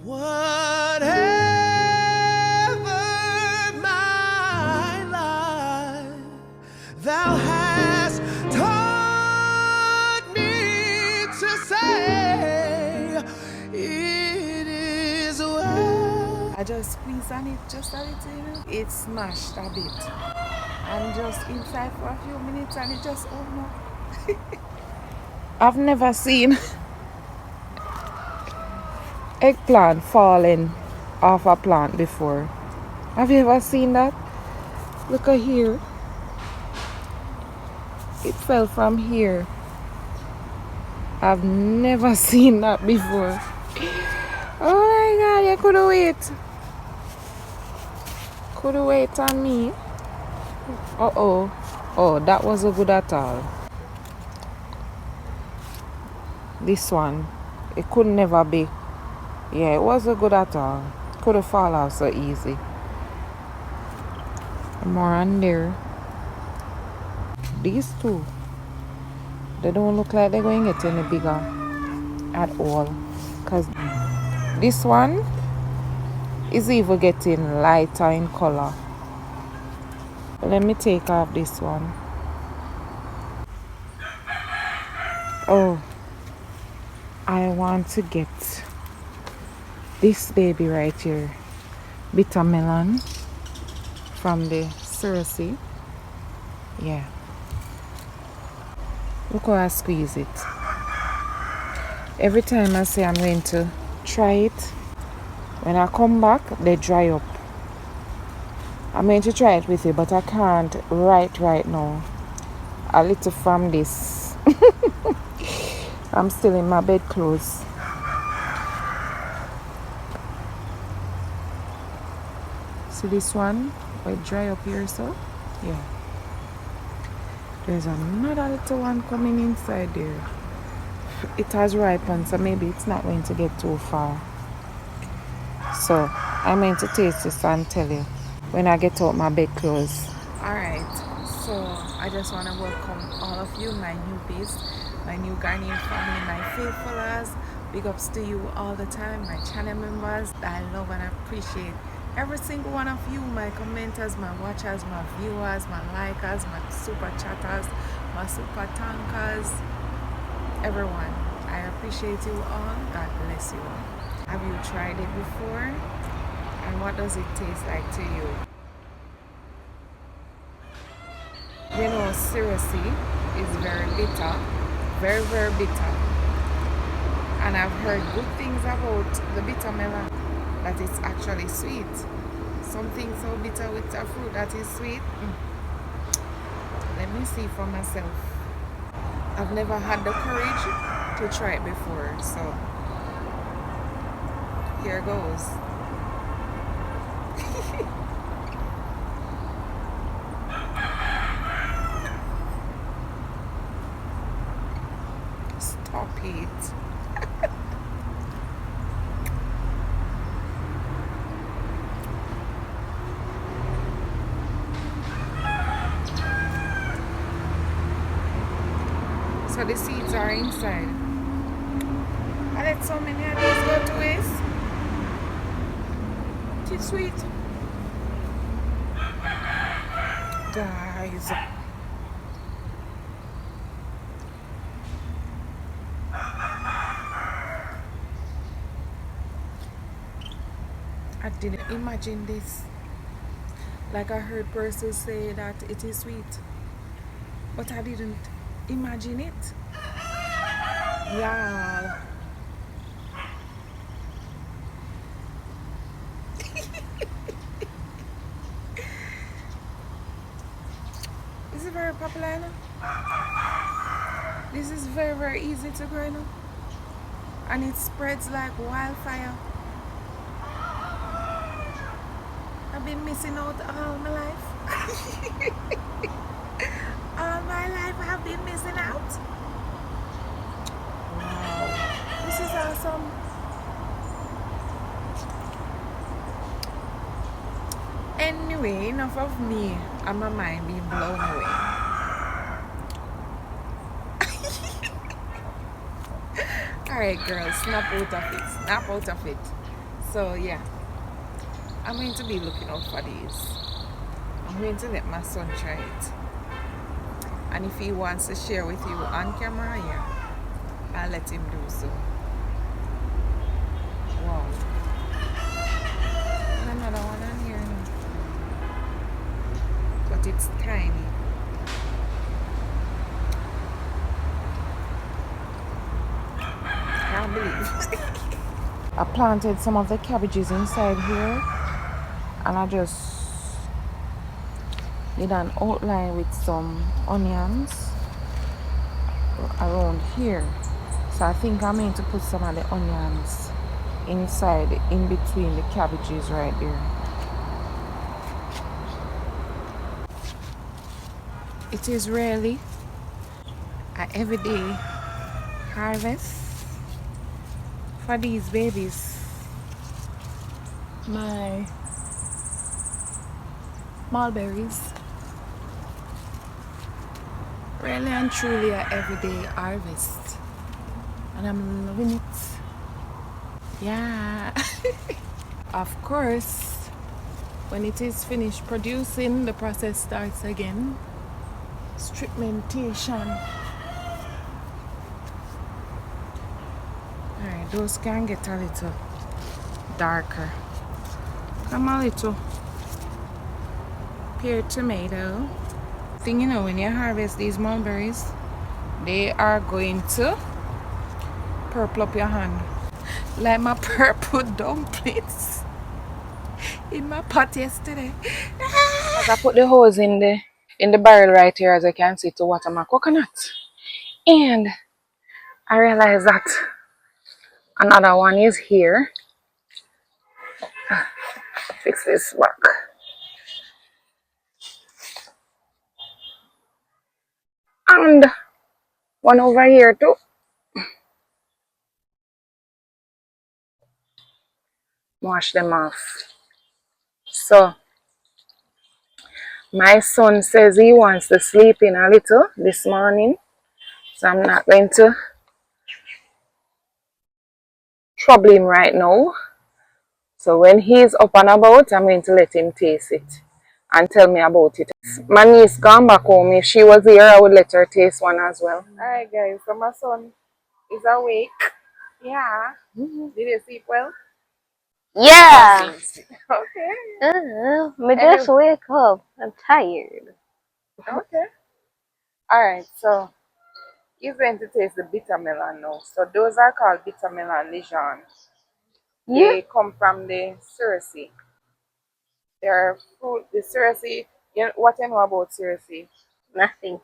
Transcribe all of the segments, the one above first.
Whatever my life, thou hast taught me to say, it is well. I just squeeze on it just a little, you know. It smashed a bit. And just inside for a few minutes and it just opened up. I've never seen eggplant falling off a plant before. Have you ever seen that? Look at here. It fell from here. I've never seen that before. Oh my god, you couldn't wait. Couldn't wait on me. Uh-oh. Oh, that wasn't good at all. This one, it could never be. Yeah, it wasn't good at all. Could have fallen off so easy. More on there. These two, they don't look like they're going to get any bigger at all. Because this one is even getting lighter in color. Let me take off this one. Oh, I want to get this baby right here, bitter melon from the Stacey. Yeah. Look how I squeeze it. Every time I say I'm going to try it, when I come back, they dry up. I'm going to try it with you, but I can't right now. A little from this. I'm still in my bed clothes. See this one? Will it dry up here so? Yeah. There's another little one coming inside there. It has ripened, so maybe it's not going to get too far. So I'm going to taste this and tell you when I get out my bed clothes. Alright, so I just want to welcome all of you, my newbies, my new Ghanaian family, my faithfulers. Big ups to you all the time, my channel members. I love and appreciate every single one of you, my commenters, my watchers, my viewers, my likers, my super chatters, my super tankers, everyone. I appreciate you all. God bless you all. Have you tried it before? And what does it taste like to you? You know, Stacey is very bitter, very, very bitter. And I've heard good things about the bitter melon, that it's actually sweet. Something so bitter with a fruit that is sweet. Let me see for myself. I've never had the courage to try it before, so here goes. Stop it. So the seeds are inside. I let so many of these go to waste. It's sweet. Guys. I didn't imagine this. Like I heard persons say that it is sweet. But I didn't imagine it. Yeah. This is very popular, you know? This is very, very easy to grow, you know? And it spreads like wildfire. I've been missing out all my life. All my life I have been missing out. Wow. This is awesome. Anyway, enough of me and my mind being blown away. Alright girls, snap out of it. Snap out of it. So yeah, I'm going to be looking out for these. I'm going to let my son try it. And if he wants to share with you on camera, yeah, I'll let him do so. Wow. And another one on here now. But it's tiny. Can't believe. I planted some of the cabbages inside here, and I just did an outline with some onions around here. So I think I'm going to put some of the onions inside, in between the cabbages right there. It is really an everyday harvest for these babies. My mulberries, really and truly an everyday harvest, and I'm loving it. Yeah. Of course, when it is finished producing, the process starts again. Stripmentation. Alright, those can get a little darker. Come a little pear tomato. Thing, you know, when you harvest these mulberries, they are going to purple up your hand. Like my purple dumplings in my pot yesterday. As I put the hose in the barrel right here, as I can see, to water my coconut. And I realized that another one is here. Fix this back. And one over here too. Wash them off. So my son says he wants to sleep in a little this morning. So I'm not going to trouble him right now. So when he's up and about, I'm going to let him taste it and tell me about it. My niece gone back home. If she was here, I would let her taste one as well. Alright guys, so my son is awake. Yeah. Did you sleep well? Yeah. Okay. Me just wake up. I'm tired. Okay. Alright, so he's going to taste the bitter melon now. So those are called bitter melon Dijon. Yeah. They come from the Cerci. They're fruit, the Cerci. What you know about Cerci? Nothing.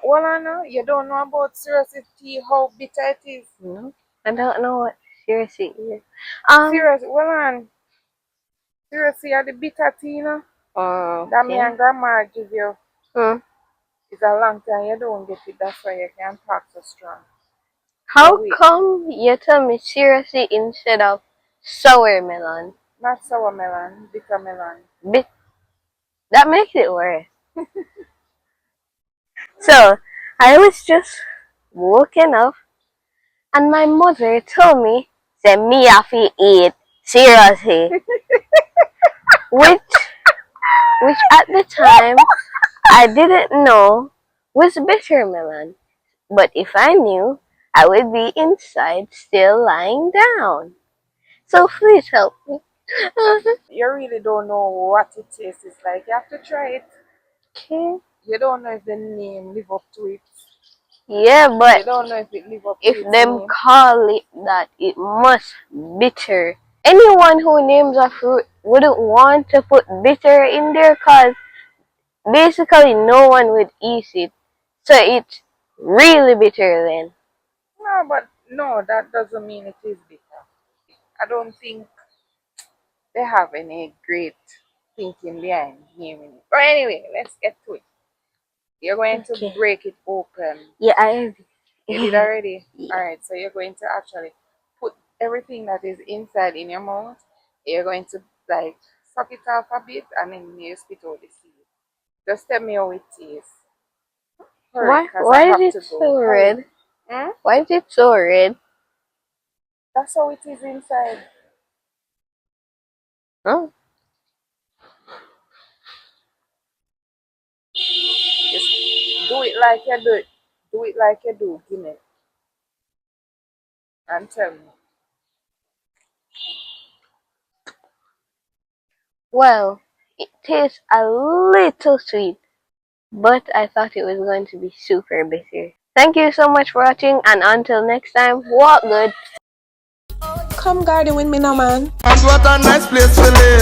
Well, I know you don't know about Cerci tea, how bitter it is. No. I don't know what seriously is. Seriously, seriously, are the bitter tea, you know? That me Okay. and grandma give you. Hmm. It's a long time you don't get it, that's why you can't talk so strong. How Wait, come you tell me seriously instead of sour melon? not sour melon, bitter melon. Bit that makes it worse. So I was just woken up and my mother told me that me have to eat seriously. which which at the time I didn't know was bitter melon. But if I knew, I would be inside still lying down. So please help me. You really don't know what it tastes like. You have to try it. Okay. You don't know if the name live up to it. Yeah, You but don't know if it live up to if its them name. call it that, it must bitter. Anyone who names a fruit wouldn't want to put bitter in there because basically no one would eat it. So it's really bitter then. No, but no, that doesn't mean it is bitter. I don't think they have any great thinking behind naming it. But anyway, let's get to it. You're going to Okay. break it open. Yeah, I You did already? Yeah. Alright, so you're going to actually put everything that is inside in your mouth. You're going to like suck it off a bit and then you spit out the seed. Just tell me how it tastes. Hurry, because I Why is have it to go. so Hurry. red? Hmm? Why is it so red? That's how it is inside. Oh, just do it like you do it. Do it like you do, Guinea. And tell me. Well, it tastes a little sweet, but I thought it was going to be super bitter. Thank you so much for watching, and until next time, walk good. And what a nice place to live.